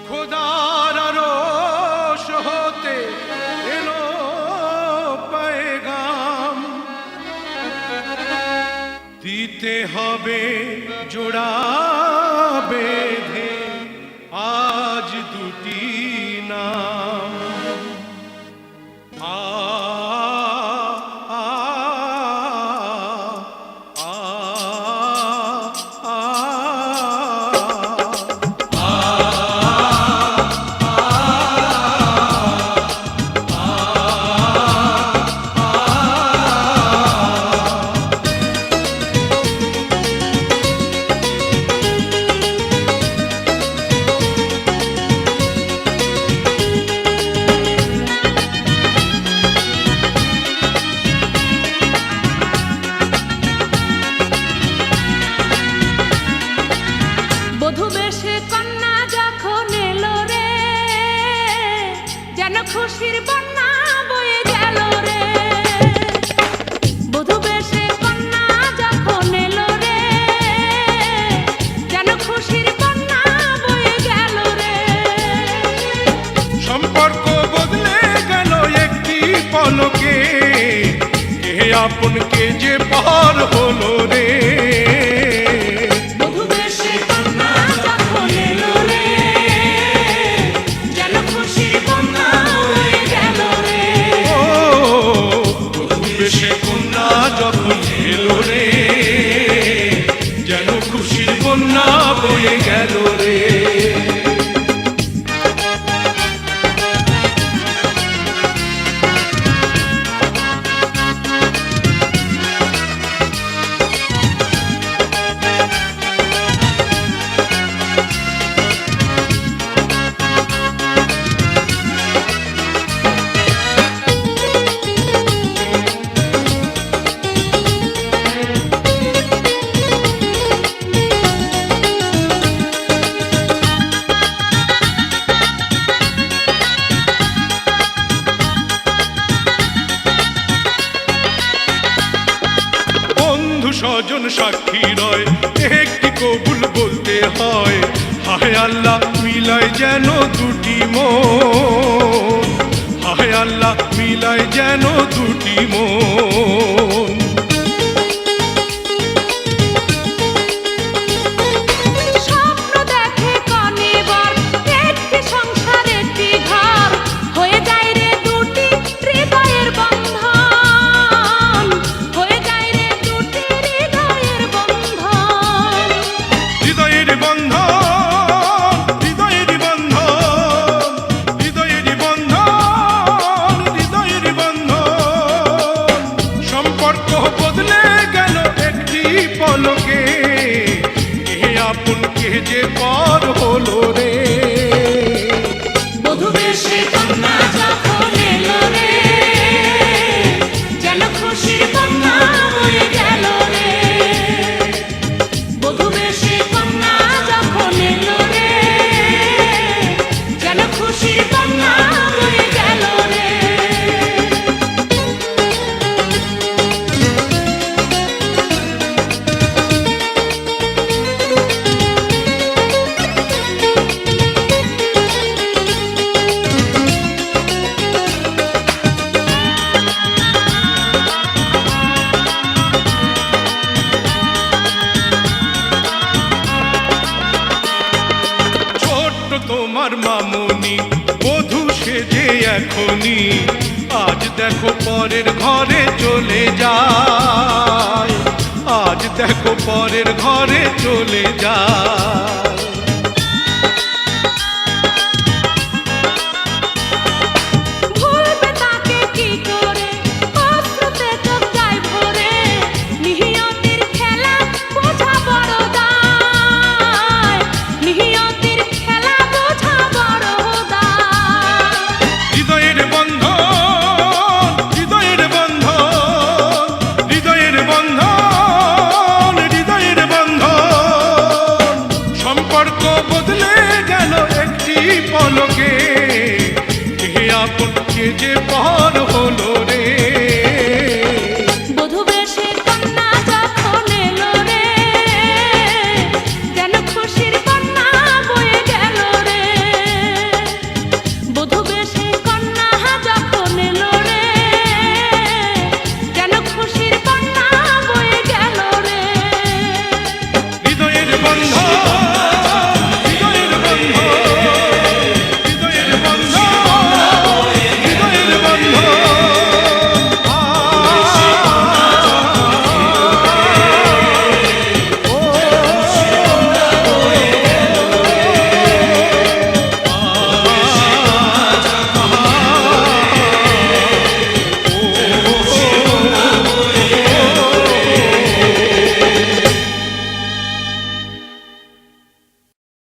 খোদার আরশ হতে এলো পেগাম, দিতে হবে জোড়া বেঁধে আজ দুটি নাম। খুশির বন্যা বয়ে গেল রে, বধূ বেশে কন্যা যখন এলো রে, যেন খুশির বন্যা বয়ে গেল রে। সম্পর্ক বদলে গেল একটি পলকে, কে আপন কে যে পর হলো রে। যখন এলো রে, যেন খুশির বন্যা বয়ে গেল রে। স্বজন সাক্ষী রয়, একটি কবুল বলতে হয়। হায় আল্লাহ মিলায় যেন দুটি মন, হায় আল্লাহ মিলায় যেন দুটি মন। যে পর হলো রে, বধূ বেশে কন্যা যখন এলো রে, যেন খুশির বন্যা বয়ে গেল রে। বধূ বেশে কন্যা যখন এলো রে, যেন খুশির বন্যা বয়ে গেল রে। তোমার মামুনি বধূ সেজে এখনি, আজ দেখো পরের ঘরে চলে যায়, আজ দেখো পরের ঘরে চলে যায়। পলকে কে আপন কে যে পর